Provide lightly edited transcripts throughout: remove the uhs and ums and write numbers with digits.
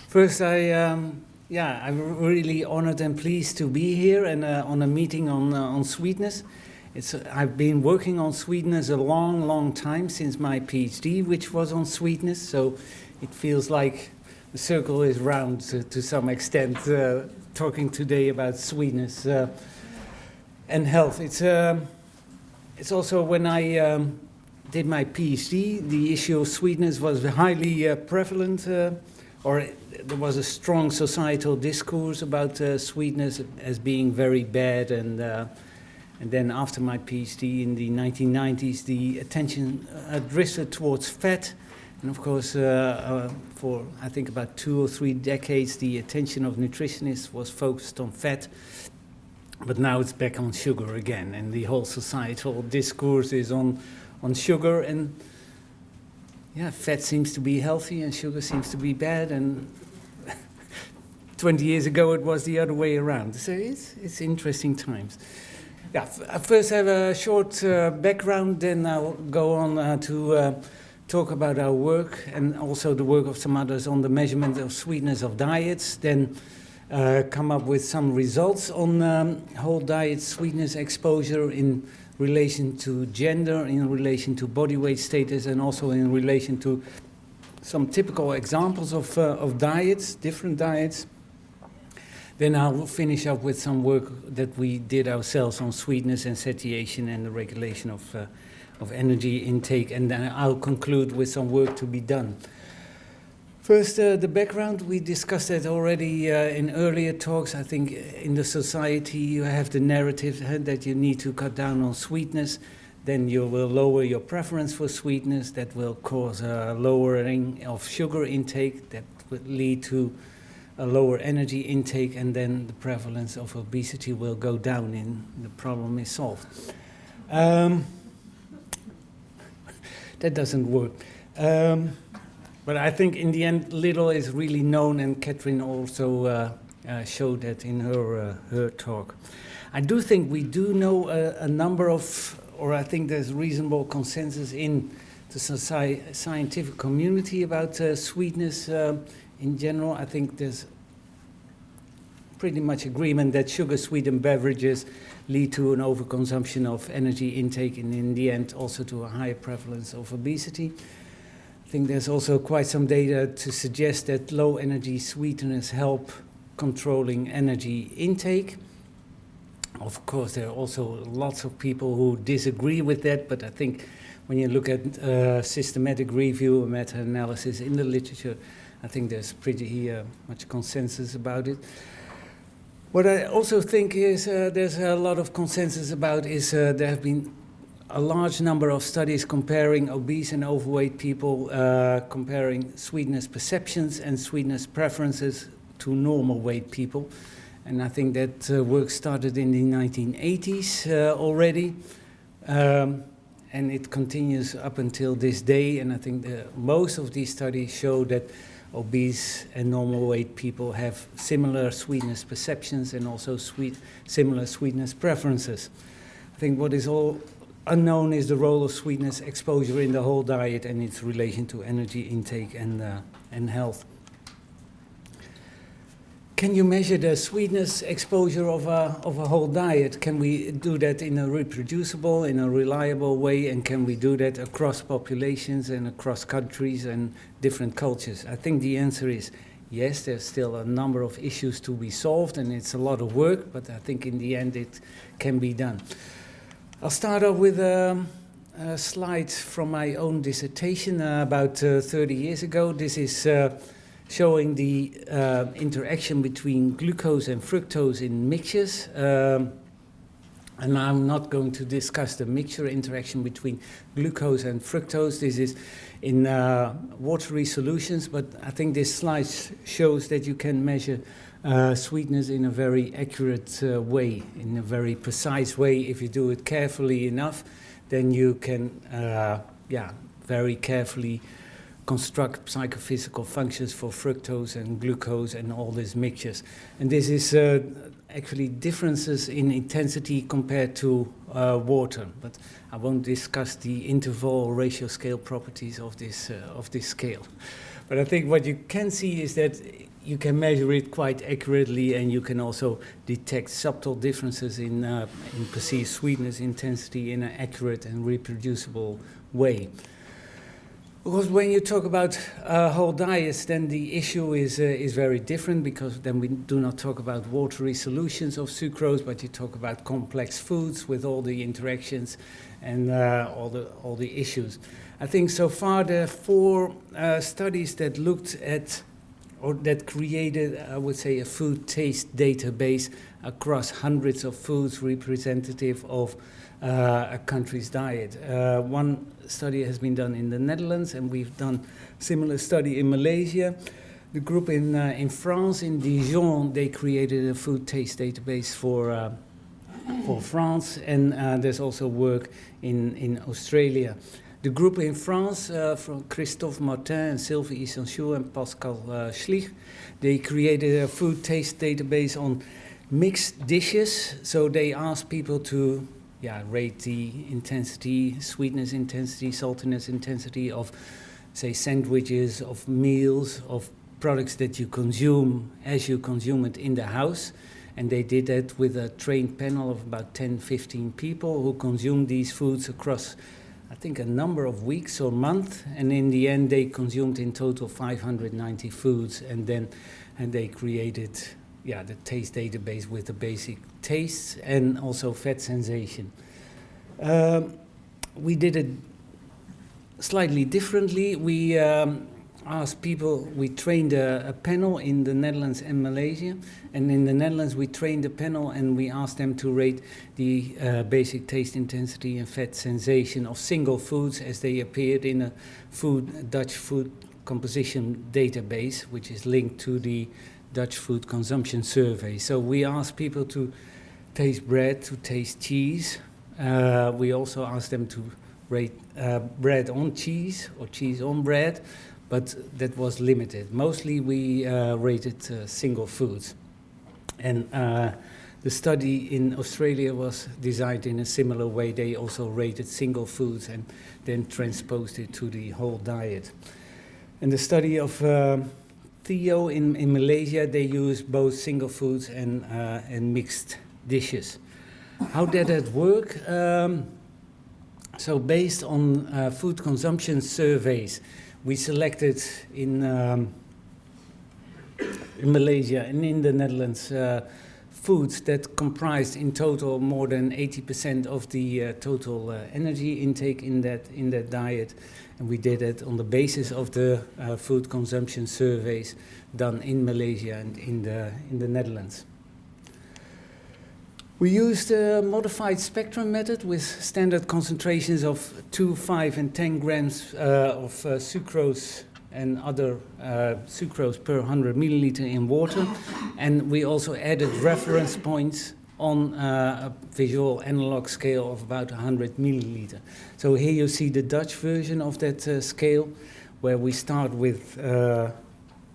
First, I'm really honored and pleased to be here and on a meeting on sweetness. I've been working on sweetness a long time since my PhD, which was on sweetness. So it feels like the circle is round to some extent. Talking today about sweetness and health. It's also when I did my PhD, the issue of sweetness was highly prevalent, there was a strong societal discourse about sweetness as being very bad, and then after my PhD in the 1990s, the attention drifted towards fat, and of course, for I think about 2 or 3 decades, the attention of nutritionists was focused on fat, but now it's back on sugar again, and the whole societal discourse is on sugar, and fat seems to be healthy and sugar seems to be bad, and 20 years ago it was the other way around. So it's interesting times. First I have a short background, then I'll go on to talk about our work and also the work of some others on the measurement of sweetness of diets, then come up with some results on whole diet sweetness exposure in relation to gender, in relation to body weight status, and also in relation to some typical examples of diets, different diets. Then I'll finish up with some work that we did ourselves on sweetness and satiation and the regulation of energy intake, and then I'll conclude with some work to be done. First, the background, we discussed that already in earlier talks. I think in the society you have the narrative that you need to cut down on sweetness, then you will lower your preference for sweetness, that will cause a lowering of sugar intake, that will lead to a lower energy intake, and then the prevalence of obesity will go down and the problem is solved. That doesn't work. But I think in the end, little is really known, and Catherine also showed that in her talk. I do think we do know a number of, or I think there's reasonable consensus in the scientific community about sweetness in general. I think there's pretty much agreement that sugar-sweetened beverages lead to an overconsumption of energy intake, and in the end also to a higher prevalence of obesity. I think there's also quite some data to suggest that low energy sweeteners help controlling energy intake. Of course, there are also lots of people who disagree with that, but I think when you look at systematic review and meta-analysis in the literature, I think there's pretty much consensus about it. What I also think is there's a lot of consensus about is there have been a large number of studies comparing obese and overweight people, comparing sweetness perceptions and sweetness preferences to normal weight people. And I think that work started in the 1980s already, and it continues up until this day. And I think most of these studies show that obese and normal weight people have similar sweetness perceptions and also similar sweetness preferences. I think what is all unknown is the role of sweetness exposure in the whole diet and its relation to energy intake and health. Can you measure the sweetness exposure of a whole diet? Can we do that in a reproducible, in a reliable way, and can we do that across populations and across countries and different cultures? I think the answer is yes. There's still a number of issues to be solved, and it's a lot of work, but I think in the end it can be done. I'll start off with a slide from my own dissertation about 30 years ago. This is showing the interaction between glucose and fructose in mixtures. And I'm not going to discuss the mixture interaction between glucose and fructose. This is in watery solutions, but I think this slide shows that you can measure sweetness in a very accurate way, in a very precise way. If you do it carefully enough, then you can very carefully construct psychophysical functions for fructose and glucose and all these mixtures. And this is actually differences in intensity compared to water, but I won't discuss the interval or ratio scale properties of this scale. But I think what you can see is that you can measure it quite accurately, and you can also detect subtle differences in perceived sweetness intensity in an accurate and reproducible way. Because when you talk about whole diets, then the issue is very different, because then we do not talk about watery solutions of sucrose, but you talk about complex foods with all the interactions and all the issues. I think so far there are 4 studies that looked at, or that created, I would say, a food taste database across hundreds of foods representative of a country's diet. One study has been done in the Netherlands, and we've done a similar study in Malaysia. The group in France, in Dijon, they created a food taste database for France, and there's also work in Australia. The group in France, from Christophe Martin and Sylvie Issenchou and Pascal Schlich, they created a food taste database on mixed dishes. So they asked people to rate the intensity, sweetness intensity, saltiness intensity of, say, sandwiches, of meals, of products that you consume as you consume it in the house. And they did that with a trained panel of about 10, 15 people who consumed these foods across, I think, a number of weeks or months. And in the end, they consumed in total 590 foods. And they created the taste database with the basic tastes and also fat sensation. We did it slightly differently. We asked people, we trained a panel in the Netherlands and Malaysia. And in the Netherlands, we trained a panel and we asked them to rate the basic taste intensity and fat sensation of single foods as they appeared in a Dutch food composition database, which is linked to the Dutch food consumption survey. So we asked people to taste bread, to taste cheese. We also asked them to rate bread on cheese or cheese on bread, but that was limited. Mostly we rated single foods. And the study in Australia was designed in a similar way. They also rated single foods and then transposed it to the whole diet. And the study of Theo in Malaysia, they use both single foods and mixed dishes. How did that work? So based on food consumption surveys, we selected in Malaysia and in the Netherlands foods that comprised in total more than 80% of the total energy intake in that diet. And we did it on the basis of the food consumption surveys done in Malaysia and in the Netherlands. We used a modified spectrum method with standard concentrations of 2, 5, and 10 grams of sucrose and other sucrose per 100 milliliter in water. And we also added reference points on a visual analog scale of about 100 milliliter. So here you see the Dutch version of that scale, where we start with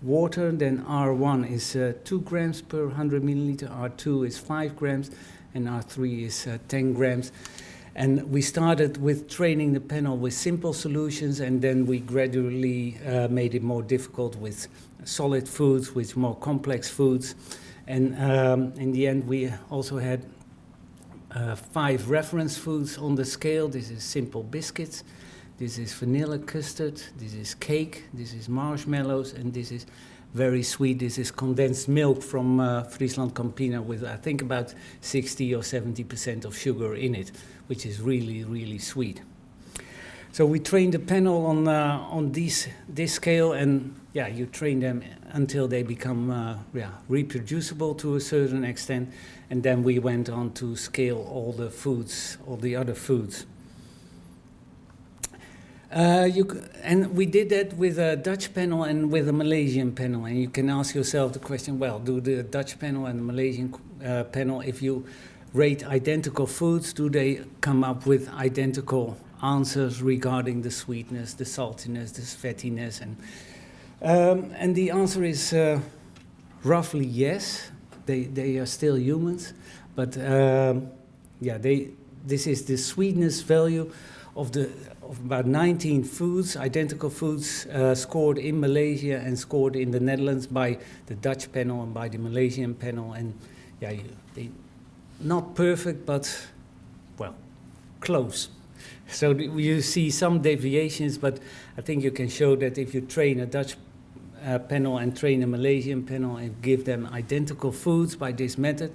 water, then R1 is 2 grams per 100 milliliter, R2 is 5 grams, and R3 is 10 grams. And we started with training the panel with simple solutions, and then we gradually made it more difficult with solid foods, with more complex foods. And in the end, we also had 5 reference foods on the scale. This is simple biscuits, this is vanilla custard, this is cake, this is marshmallows, and this is very sweet. This is condensed milk from Friesland Campina with, I think, about 60 or 70% of sugar in it, which is really, really sweet. So we trained the panel on this scale, and you train them until they become reproducible to a certain extent, and then we went on to scale all the foods, all the other foods. And we did that with a Dutch panel and with a Malaysian panel, and you can ask yourself the question, well, do the Dutch panel and the Malaysian panel, if you rate identical foods, do they come up with identical answers regarding the sweetness, the saltiness, the fattiness? And the answer is roughly yes. They are still humans, but this is the sweetness value of about 19 foods, identical foods, scored in Malaysia and scored in the Netherlands by the Dutch panel and by the Malaysian panel. And yeah, they not perfect, but well, close. So you see some deviations, but I think you can show that if you train a Dutch panel and train a Malaysian panel and give them identical foods by this method,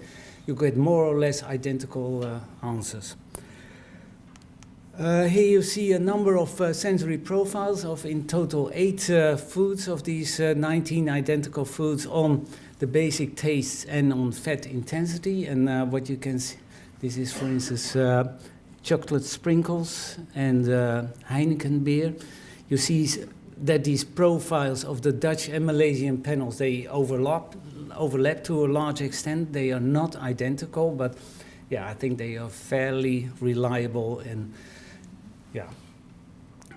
you get more or less identical answers. Here you see a number of sensory profiles of in total 8 foods of these 19 identical foods on the basic tastes and on fat intensity. And what you can see, this is for instance chocolate sprinkles and Heineken beer. You see that these profiles of the Dutch and Malaysian panels, they overlap to a large extent. They are not identical, but yeah, I think they are fairly reliable and yeah,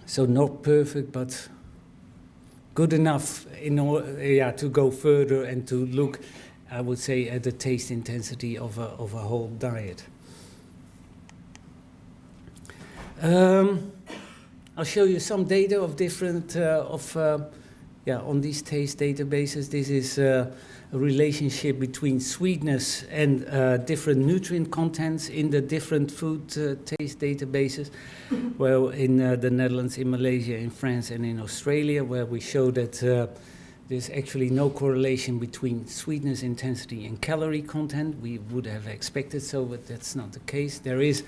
so not perfect, but good enough in order to go further and to look, I would say, at the taste intensity of a whole diet. I'll show you some data of different on these taste databases. This is a relationship between sweetness and different nutrient contents in the different food taste databases. Well, in the Netherlands, in Malaysia, in France, and in Australia, where we show that there's actually no correlation between sweetness intensity and calorie content. We would have expected so, but that's not the case. There is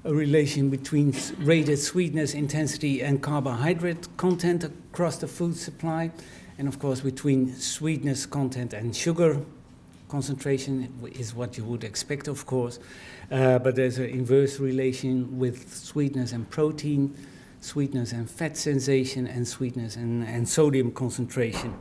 a relation between rated sweetness intensity and carbohydrate content across the food supply, and of course between sweetness content and sugar concentration is what you would expect, of course, but there's an inverse relation with sweetness and protein, sweetness and fat sensation, and sweetness and sodium concentration.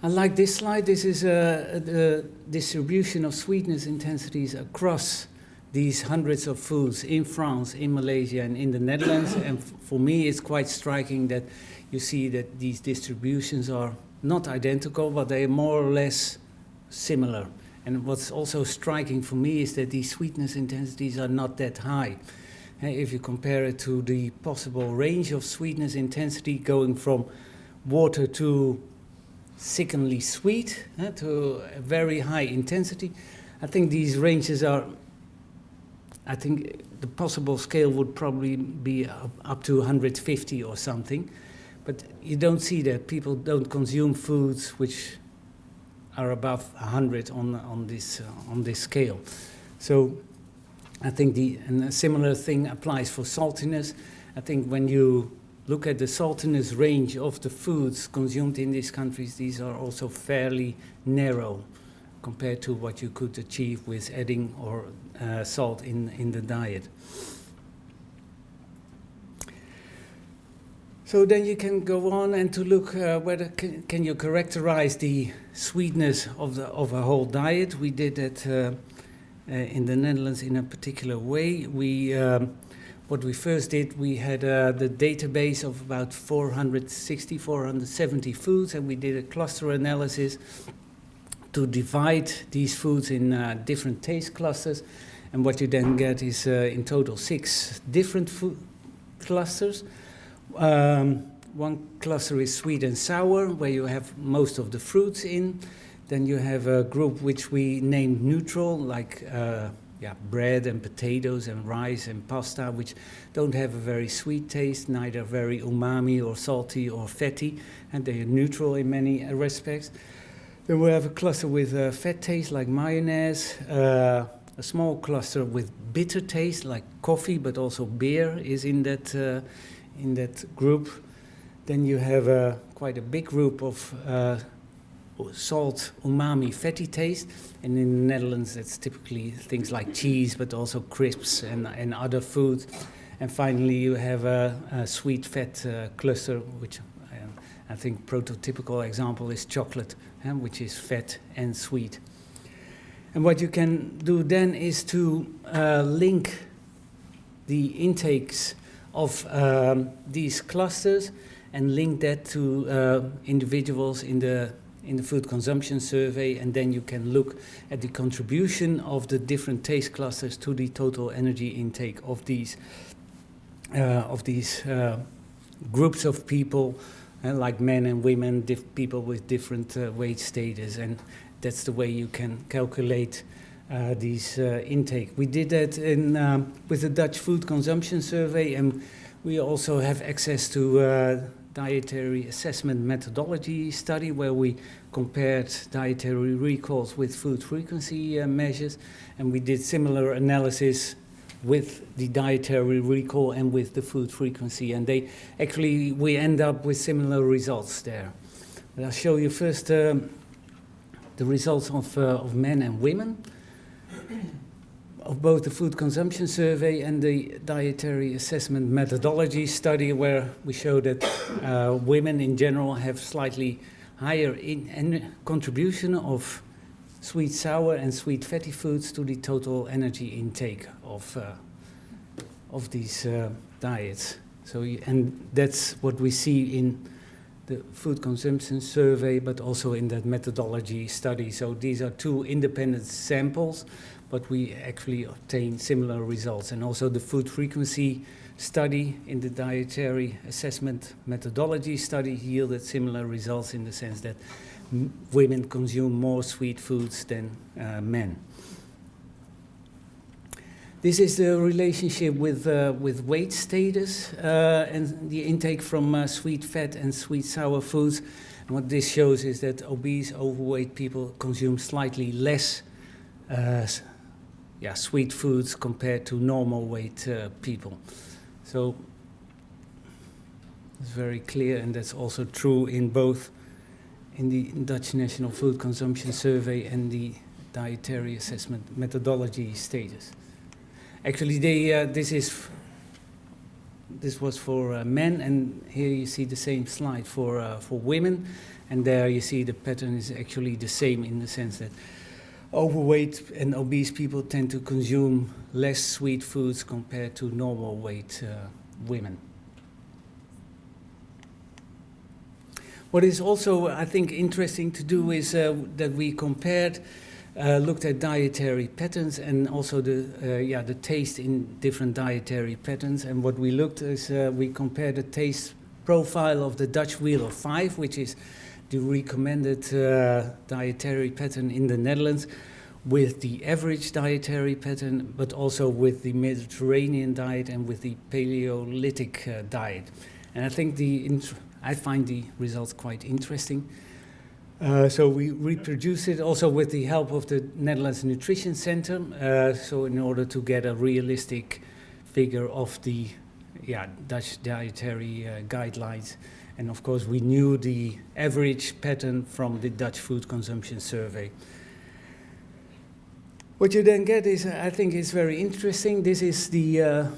I like this slide. This is the distribution of sweetness intensities across these hundreds of foods in France, in Malaysia, and in the Netherlands. And for me, it's quite striking that you see that these distributions are not identical, but they are more or less similar. And what's also striking for me is that these sweetness intensities are not that high. If you compare it to the possible range of sweetness intensity going from water to sickeningly sweet to a very high intensity, I think these ranges are, I think the possible scale would probably be up to 150 or something, but you don't see that. People don't consume foods which are above 100 on this scale. So I think and a similar thing applies for saltiness. I think when you look at the saltiness range of the foods consumed in these countries, these are also fairly narrow compared to what you could achieve with adding or salt in the diet. So then you can go on and to look whether can you characterize the sweetness of a whole diet. We did that in the Netherlands in a particular way. What we first did, we had the database of about 460, 470 foods, and we did a cluster analysis to divide these foods in different taste clusters. And what you then get is in total 6 different food clusters. One cluster is sweet and sour, where you have most of the fruits in. Then you have a group which we named neutral, like bread and potatoes and rice and pasta, which don't have a very sweet taste, neither very umami or salty or fatty, and they are neutral in many respects. Then we have a cluster with fat taste, like mayonnaise, a small cluster with bitter taste, like coffee, but also beer is in that group. Then you have quite a big group of salt, umami, fatty taste, and in the Netherlands it's typically things like cheese, but also crisps and other foods. And finally you have a sweet fat cluster, which I think prototypical example is chocolate, which is fat and sweet. And what you can do then is to link the intakes of these clusters and link that to individuals in the in the food consumption survey, and then you can look at the contribution of the different taste clusters to the total energy intake of these groups of people, like men and women, people with different weight status, and that's the way you can calculate these intake. We did that with the Dutch food consumption survey, and we also have access to dietary assessment methodology study, where we compared dietary recalls with food frequency measures, and we did similar analysis with the dietary recall and with the food frequency, and we end up with similar results there. But I'll show you first the results of men and women of both the food consumption survey and the dietary assessment methodology study, where we show that women in general have slightly higher contribution of sweet, sour, and sweet fatty foods to the total energy intake of these diets. And that's what we see in the food consumption survey, but also in that methodology study. So these are two independent samples, but we actually obtain similar results. And also the food frequency study in the dietary assessment methodology study yielded similar results in the sense that women consume more sweet foods than men. This is the relationship with weight status and the intake from sweet fat and sweet sour foods. And what this shows is that obese, overweight people consume slightly less sweet foods compared to normal weight people. So it's very clear, and that's also true in both in the Dutch National Food Consumption Survey and the Dietary Assessment Methodology status. Actually, this was for men, and here you see the same slide for women, and there you see the pattern is actually the same in the sense that overweight and obese people tend to consume less sweet foods compared to normal weight women. What is also, I think, interesting to do is that we compared, looked at dietary patterns and also the taste in different dietary patterns. And what we looked is we compared the taste profile of the Dutch Wheel of Five, which is the recommended dietary pattern in the Netherlands, with the average dietary pattern, but also with the Mediterranean diet and with the Paleolithic diet. And I think I find the results quite interesting. So we reproduced it also with the help of the Netherlands Nutrition Center, so in order to get a realistic figure of the Dutch dietary guidelines. And of course, we knew the average pattern from the Dutch Food Consumption Survey. What you then get is, I think is very interesting. This is the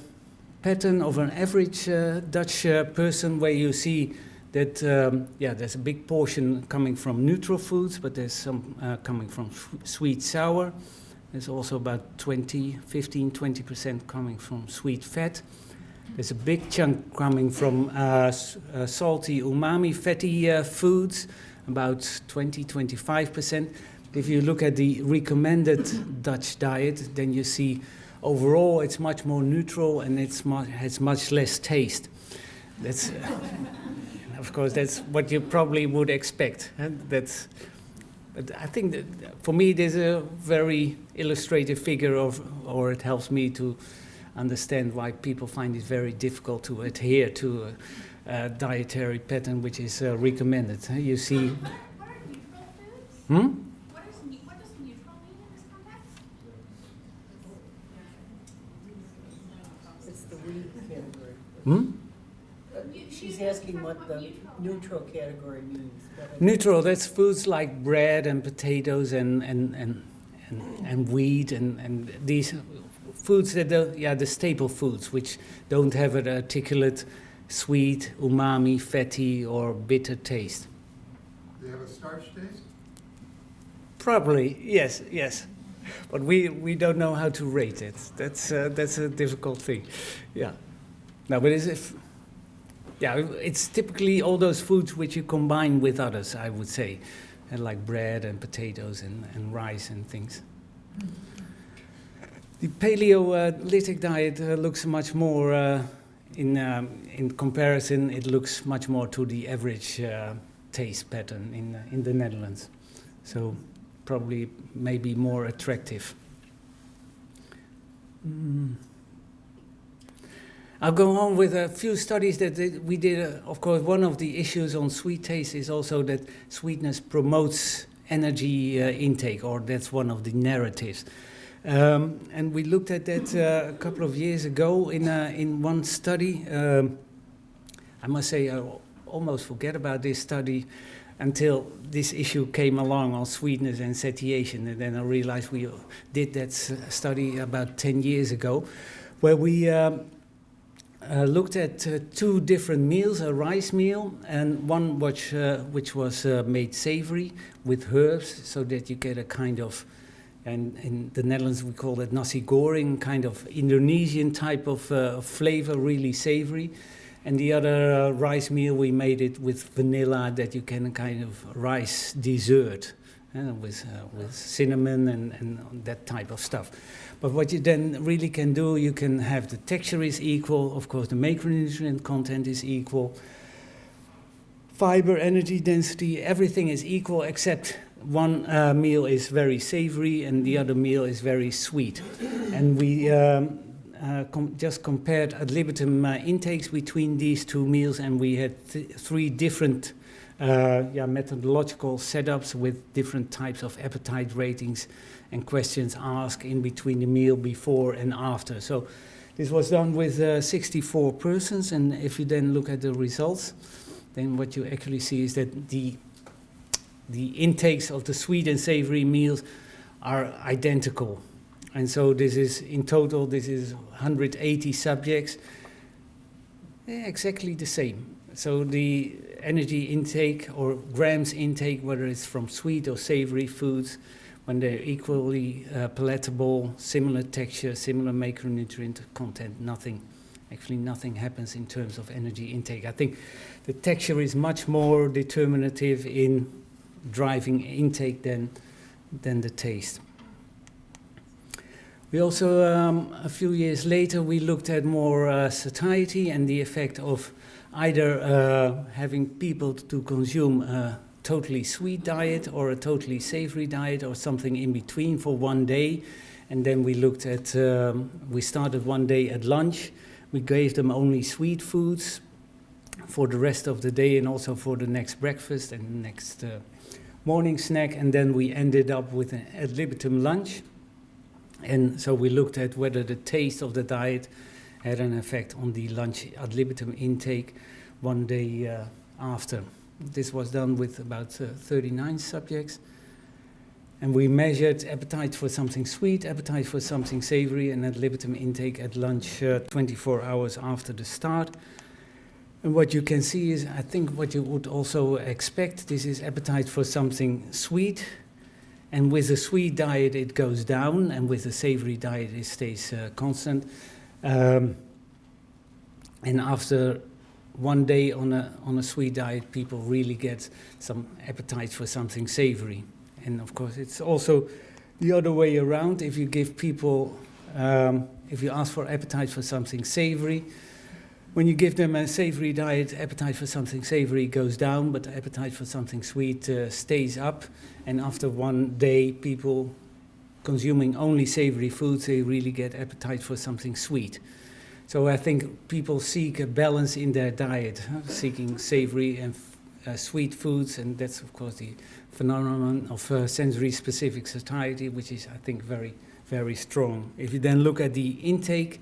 pattern of an average Dutch person, where you see that there's a big portion coming from neutral foods, but there's some coming from sweet sour. There's also about 15-20% coming from sweet fat. There's a big chunk coming from salty, umami, fatty foods, about 20-25%. If you look at the recommended Dutch diet, then you see overall it's much more neutral and has much less taste. That's, of course, that's what you probably would expect. But I think that for me, there's a very illustrative figure or it helps me to understand why people find it very difficult to adhere to a dietary pattern which is recommended. You see. What are neutral foods? What does neutral mean in this context? It's the wheat category. She's asking what the neutral category means. Neutral, that's foods like bread and potatoes and wheat and these foods that are the staple foods, which don't have an articulate sweet, umami, fatty, or bitter taste. Do they have a starch taste? Probably, yes. But we don't know how to rate it. That's a difficult thing. Yeah. No, but it's typically all those foods which you combine with others, I would say. like bread and potatoes and rice and things. The Paleolithic diet looks much more, in comparison, it looks much more to the average taste pattern in the Netherlands. So probably maybe more attractive. I'll go on with a few studies that we did. Of course, one of the issues on sweet taste is also that sweetness promotes energy intake, or that's one of the narratives. And we looked at that a couple of years ago in one study. I must say, I almost forget about this study until this issue came along on sweetness and satiation, and then I realized we did that study about 10 years ago, where we looked at two different meals, a rice meal and one which was made savory with herbs, so that you get a kind of, and in the Netherlands we call it nasi goreng, kind of Indonesian type of flavor, really savory. And the other rice meal, we made it with vanilla, that you can kind of rice dessert with cinnamon and that type of stuff. But what you then really can do, you can have the texture is equal, of course the macronutrient content is equal, fiber, energy density, everything is equal except one meal is very savory and the other meal is very sweet. And we just compared ad libitum intakes between these two meals, and we had three different methodological setups with different types of appetite ratings and questions asked in between the meal before and after. So this was done with 64 persons, and if you then look at the results, then what you actually see is that the intakes of the sweet and savory meals are identical. And so this is, in total, this is 180 subjects, exactly the same. So the energy intake or grams intake, whether it's from sweet or savory foods, when they're equally palatable, similar texture, similar macronutrient content, nothing happens in terms of energy intake. I think the texture is much more determinative in driving intake than the taste. We also, a few years later, we looked at more satiety and the effect of either having people to consume a totally sweet diet or a totally savory diet or something in between for one day. And then we looked at, we started one day at lunch. We gave them only sweet foods for the rest of the day and also for the next breakfast and the next morning snack. And then we ended up with an ad libitum lunch. And so we looked at whether the taste of the diet had an effect on the lunch ad libitum intake one day after. This was done with about 39 subjects. And we measured appetite for something sweet, appetite for something savory, and ad libitum intake at lunch 24 hours after the start. And what you can see is, I think what you would also expect, this is appetite for something sweet. And with a sweet diet, it goes down, and with a savory diet, it stays constant. And after one day on a sweet diet, people really get some appetite for something savory. And of course, it's also the other way around. If you give people, if you ask for appetite for something savory, when you give them a savory diet, appetite for something savory goes down, but the appetite for something sweet stays up. And after one day, people consuming only savory foods, they really get appetite for something sweet. So I think people seek a balance in their diet, seeking savory and sweet foods, and that's of course the phenomenon of sensory-specific satiety, which is, I think, very, very strong. If you then look at the intake,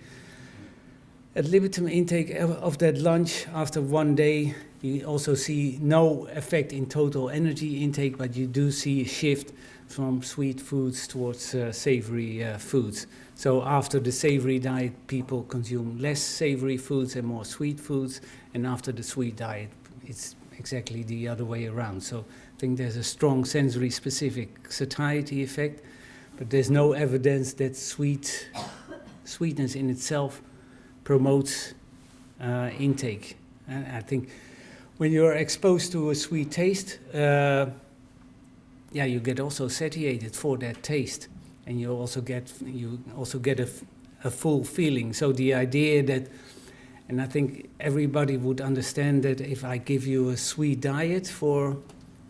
ad libitum intake of that lunch after one day, you also see no effect in total energy intake, but you do see a shift from sweet foods towards savory foods. So after the savory diet, people consume less savory foods and more sweet foods, and after the sweet diet, it's exactly the other way around. So I think there's a strong sensory-specific satiety effect, but there's no evidence that sweetness in itself promotes intake. And I think when you're exposed to a sweet taste, yeah, you get also satiated for that taste, and you also get a full feeling. So the idea that, and I think everybody would understand that if I give you a sweet diet for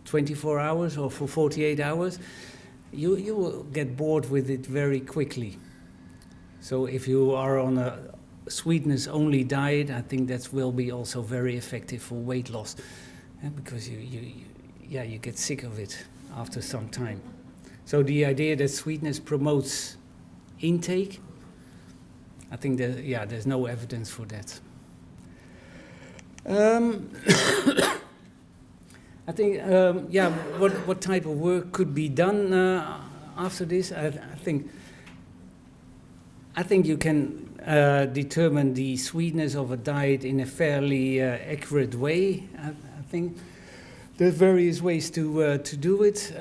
24 hours or for 48 hours, you will get bored with it very quickly. So if you are on a sweetness-only diet, I think that will be also very effective for weight loss, because you get sick of it after some time. So the idea that sweetness promotes intake, I think that, yeah, there's no evidence for that. I think, yeah, what type of work could be done after this? I think you can determine the sweetness of a diet in a fairly accurate way. I think there's various ways to do it.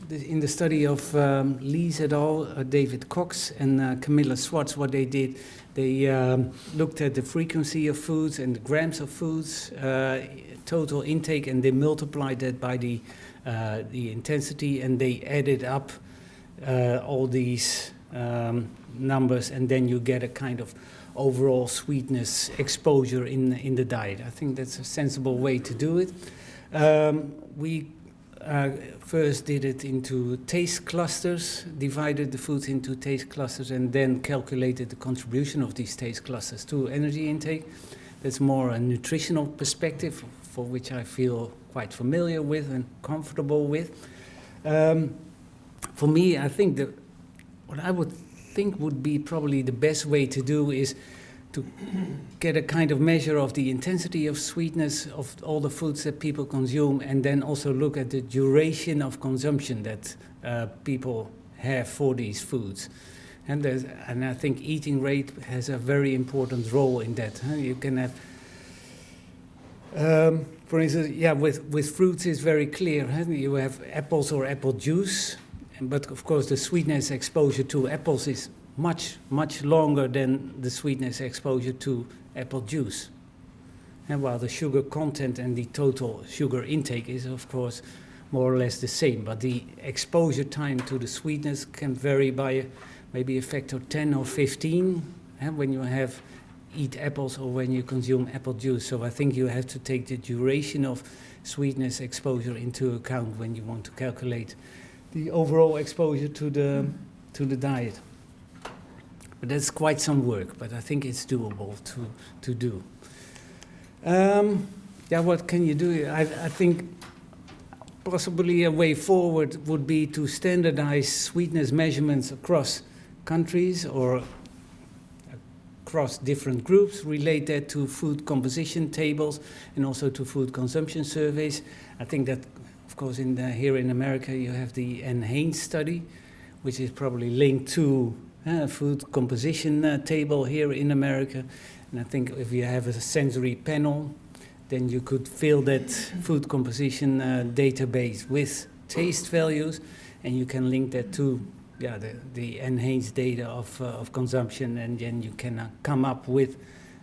In the study of Lees et al., David Cox and Camilla Swartz, what they did, they looked at the frequency of foods and the grams of foods, total intake, and they multiplied that by the intensity, and they added up all these numbers, and then you get a kind of overall sweetness exposure in the diet. I think that's a sensible way to do it. We first did it into taste clusters, divided the foods into taste clusters, and then calculated the contribution of these taste clusters to energy intake. That's more a nutritional perspective, for which I feel quite familiar with and comfortable with. For me, I think that what I would think would be probably the best way to do is to get a kind of measure of the intensity of sweetness of all the foods that people consume, and then also look at the duration of consumption that people have for these foods. And I think eating rate has a very important role in that. You can have, for instance, yeah, with fruits it's very clear. You have apples or apple juice, but of course the sweetness exposure to apples is much, much longer than the sweetness exposure to apple juice. And while the sugar content and the total sugar intake is, of course, more or less the same, but the exposure time to the sweetness can vary by maybe a factor 10 or 15 when you eat apples or when you consume apple juice. So I think you have to take the duration of sweetness exposure into account when you want to calculate the overall exposure to the diet. But that's quite some work, but I think it's doable to do. Yeah, what can you do? I think possibly a way forward would be to standardize sweetness measurements across countries or across different groups, relate that to food composition tables and also to food consumption surveys. I think that, of course, here in America you have the NHANES study, which is probably linked to food composition table here in America. And I think if you have a sensory panel, then you could fill that food composition database with taste values, and you can link that to the enhanced data of consumption, and then you can come up with,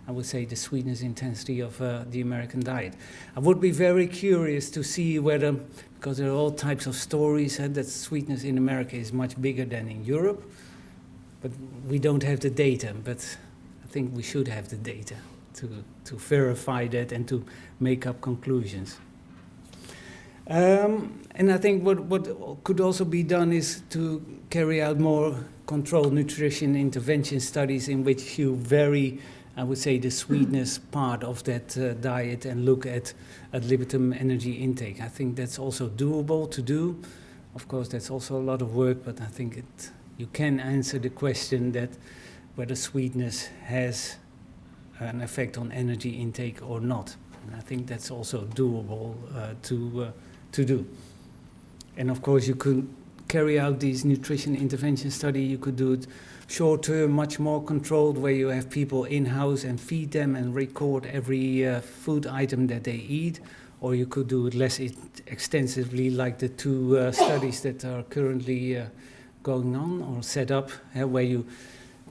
I would say, the sweetness intensity of the American diet. I would be very curious to see whether, because there are all types of stories that sweetness in America is much bigger than in Europe, but we don't have the data. But I think we should have the data to verify that and to make up conclusions. And I think what could also be done is to carry out more controlled nutrition intervention studies in which you vary, I would say, the sweetness part of that diet and look at ad libitum energy intake. I think that's also doable to do. Of course, that's also a lot of work, but I think you can answer the question that whether sweetness has an effect on energy intake or not. And I think that's also doable to do. And of course, you could carry out these nutrition intervention study. You could do it short-term, much more controlled, where you have people in-house and feed them and record every food item that they eat. Or you could do it less extensively, like the two studies that are currently going on or set up, where you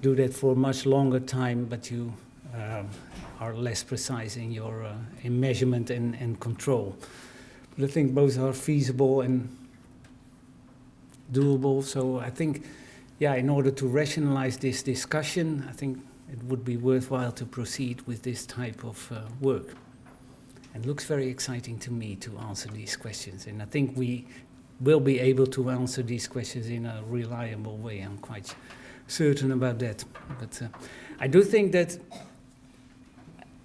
do that for a much longer time, but you are less precise in your in measurement and control. But I think both are feasible, and doable. So I think, yeah, in order to rationalize this discussion, I think it would be worthwhile to proceed with this type of work. And it looks very exciting to me to answer these questions. And I think we will be able to answer these questions in a reliable way. I'm quite certain about that. But I do think that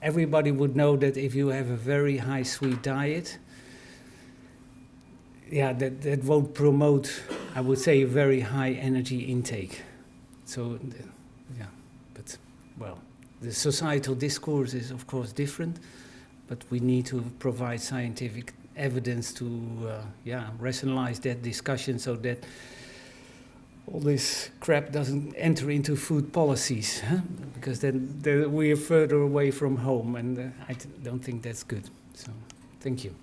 everybody would know that if you have a very high sweet diet, yeah, that won't promote, I would say, a very high energy intake. So, yeah, but, well, the societal discourse is, of course, different, but we need to provide scientific evidence to, rationalize that discussion so that all this crap doesn't enter into food policies, huh? Because then we are further away from home, and I don't think that's good. So, thank you.